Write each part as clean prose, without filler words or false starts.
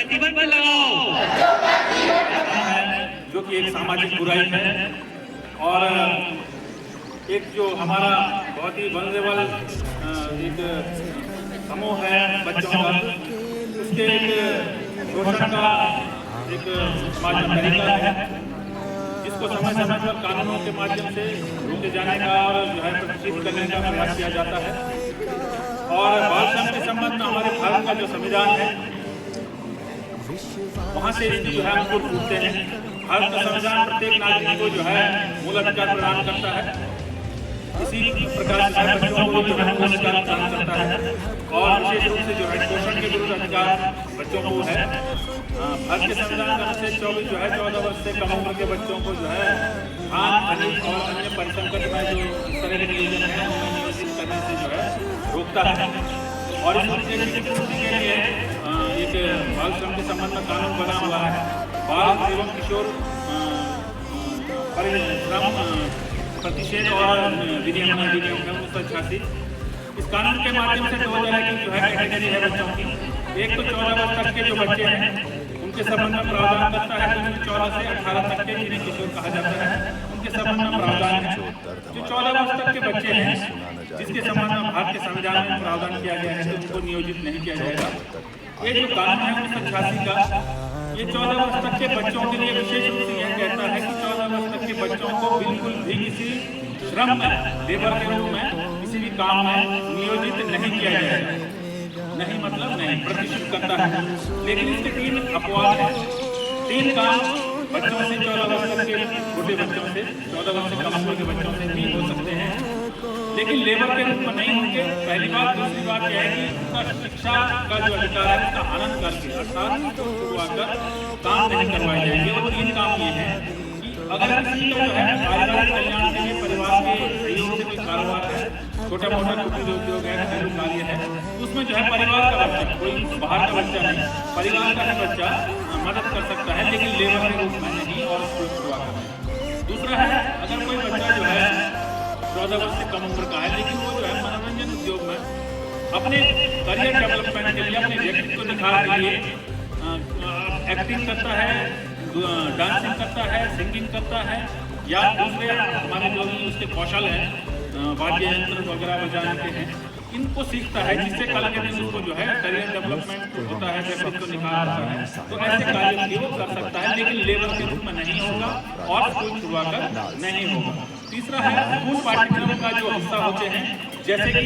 प्रतिबंध लगाओ, जो कि एक सामाजिक बुराई है और एक जो हमारा बहुत ही वल्नरेबल एक समूह है बच्चों का, उसके एक शोषण का एक माध्यम तरीका है, जिसको समय समय पर कानूनों के माध्यम से रोके जाने का और जो है प्रतिष्ठित करने का प्रयास किया जाता है। और बाल श्रम के संबंध में हमारे भारत का जो संविधान है, वहाँ से इसकी जो है अंकुर फूटते हैं। भारत का संविधान प्रत्येक नागरिक को जो है मूल अधिकार प्रदान करता है। इसी प्रकार से बच्चों को जो है मूल अधिकार प्रदान करता है और विशेष रूप से जो है शोषण के विरुद्ध अधिकार बच्चों को है। भारत के संविधान का अनुच्छेद 24 जो है 14 वर्ष से कम उम्र के बच्चों को जो है खान, खनिज और अन्य परिसंकट में जो इस तरह के नियोजन है उन्हें नियोजित करने से जो है रोकता है। और इस उद्देश्य की पूर्ति के लिए एक बाल श्रम के संबंध में कानून बना हुआ है, बाल एवं किशोर परिश्रम प्रतिषेध और विनियमन अधिनियम है 1986। इस कानून के माध्यम से 2001 की जो है कैटेगरी है बच्चों की। एक तो 14 वर्ष तक के जो बच्चे हैं उनके संबंध में प्रावधान करता है, तो 14 से 18 तक के जिन्हें किशोर कहा जाता है उनके संबंध में प्रावधान है। जो 14 वर्ष तक के बच्चे हैं जिसके संबंध में भारत के संविधान में प्रावधान किया गया है तो उनको नियोजित नहीं किया जाएगा। ये जो कानून है 1986 का, ये 14 वर्ष तक के बच्चों के लिए विशेष रूप से यह कहता है कि 14 वर्ष तक के बच्चों को बिल्कुल भी किसी श्रम में, लेबर के रूप में किसी भी काम में नियोजित नहीं किया जाएगा। नहीं मतलब नहीं, प्रतिष्ठित करता है। लेकिन इसके 3 अपवाद हैं। 3 काम बच्चों से 14 वर्ष तक के छोटे बच्चों से 14 वर्ष से कम उम्र के बच्चों से भी हो सकते हैं, लेकिन लेबर के रूप में नहीं होंगे। पहली बात। दूसरी बात यह है कि उसका शिक्षा का जो अधिकार है उसका हनन करके अर्थात छुड़वाकर काम नहीं करवाए जाएंगे। और 3 काम ये है कि अगर किसी का जो है पारिवारिक कल्याण के लिए परिवार के सहयोग से कोई कारोबार है, छोटा मोटा कुटीर उद्योग है, घरेलू कार्य है, उसमें जो है परिवार का बच्चा, कोई बाहर का बच्चा नहीं, परिवार का ही बच्चा मदद कर सकता है, लेकिन लेबर के रूप में नहीं और उसको छुड़वाकर। दूसरा है, अगर कोई बच्चा जो है 14 वर्ष से कम उम्र का है, लेकिन वो जो है मनोरंजन उद्योग में अपने करियर डेवलपमेंट के लिए, अपने व्यक्तित्व दिखाने के लिए एक्टिंग करता है, डांसिंग करता है, सिंगिंग करता है, या दूसरे हमारे जो भी उसके कौशल हैं वाद्य यंत्र वगैरह बजाने के हैं, इनको सीखता है, जिससे कल के दिन उसको जो है करियर डेवलपमेंट होता है, व्यक्तित्व निखार होता है। तो ऐसे कार्य भी वो कर सकता है, लेकिन लेबर के रूप में नहीं होगा और स्कूल छुड़वाकर नहीं होगा। तीसरा है, स्कूल पाठ्यक्रम का जो हिस्सा होते हैं, जैसे कि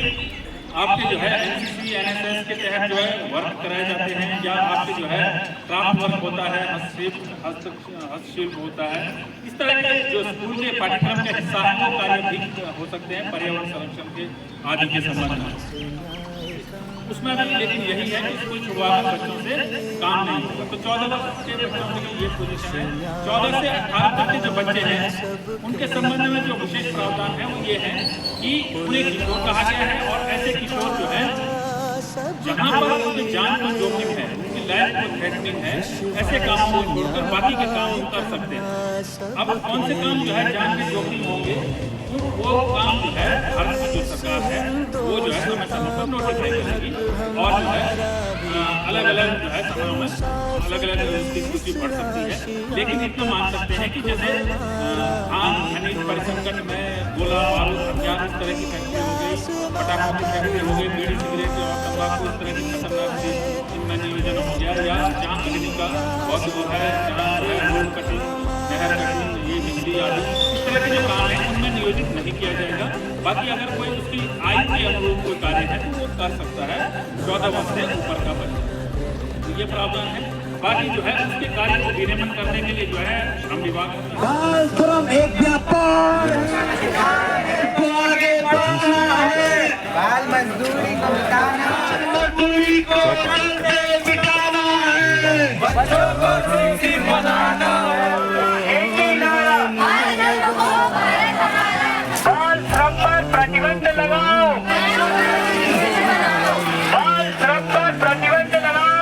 आपके जो है एनसीसी एनएसएस के तहत जो है वर्क कराए जाते हैं, या आपके जो है क्राफ्ट वर्क होता है, हस्तशिल्प होता है, इस तरह के जो स्कूल के पाठ्यक्रम के हिस्सा है वो कार्य भी हो सकते हैं पर्यावरण संरक्षण के आदि के संबंध में। उसमें भी लेकिन यही है कि स्कूल छुड़वाकर बच्चों से काम नहीं होगा। तो 14 वर्ष के बच्चों के लिए ये पोजीशन है। 14 से 18 तक के जो बच्चे हैं उनके संबंध में जो विशेष प्रावधान है वो ये है कि उन्हें किशोर कहा गया है, और ऐसे किशोर जो है जहाँ पर उनकी जान का जोखिम है, उनकी लाइफ को थ्रेटनिंग है, ऐसे कामों को छोड़कर बाकी के काम कर सकते हैं। अब कौन से काम जो है जान के जोखिम होंगे, वो काम जो है भारत की जो सरकार है वो जो है समय समय पर नोटिफाई करेगी, और जो है अलग अलग जो है समयों में अलग अलग उसकी सूची बढ़ सकती है। लेकिन इतना मान सकते हैं कि जैसे खान, खनिज परिसंकट में गोला बारूद हथियार इस तरह की फैक्ट्री हो गई, पटाखों की फैक्ट्री हो गई, बीड़ी सिगरेट और तंबाकू इस तरह की खतरनाक चीज इनमें नियोजन हो गया, या जहाँ अग्नि का बहुत वो है, जहाँ रोड कटिंग, नहर कटिंग, ये बिजली आदि इस तरह के जो काम है उनमें नियोजित नहीं किया जाएगा। बाकी अगर कोई उसकी आयु के अनुरूप कोई कार्य है तो वो कर सकता है 14 वर्ष से ऊपर का बच्चा। तो ये प्रावधान है। बाकी जो है उसके कार्य को विनियमन करने के लिए जो है श्रम विभाग बाल श्रम एक व्यापार को आगे बढ़ाना है, बाल मजदूरी को मिटाना, मजदूरी को मिटाना है, बच्चों को शिक्षित बनाना है। बाल श्रम पर प्रतिबंध लगाओ, बाल श्रम पर प्रतिबंध लगाओ।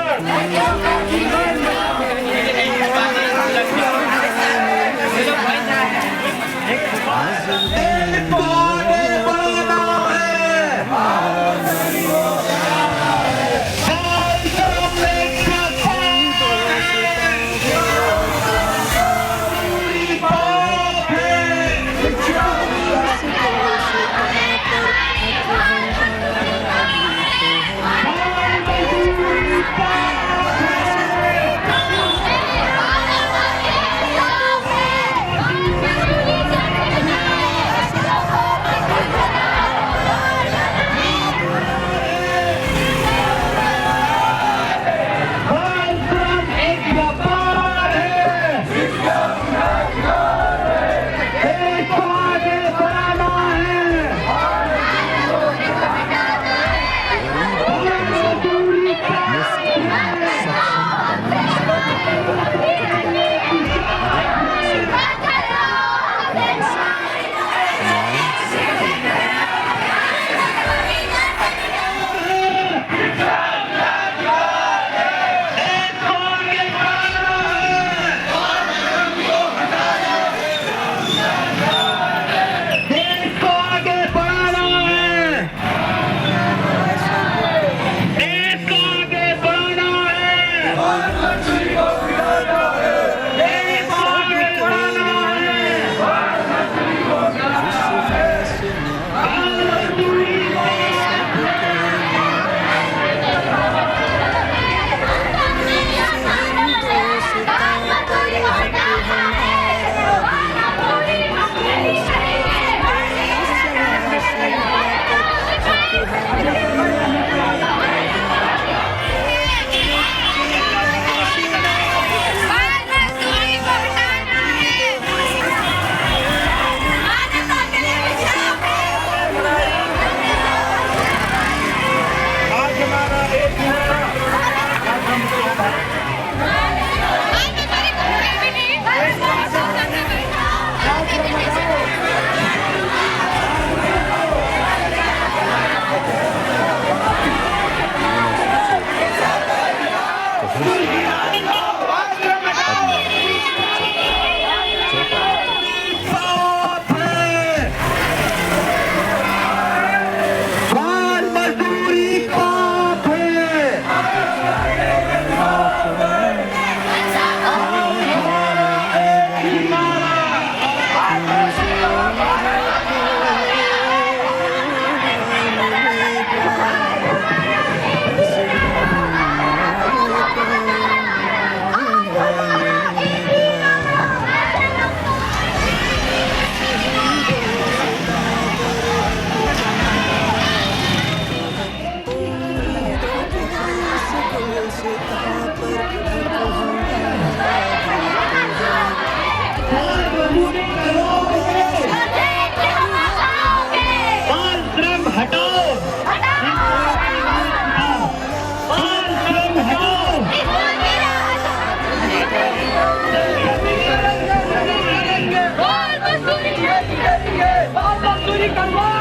करवाओ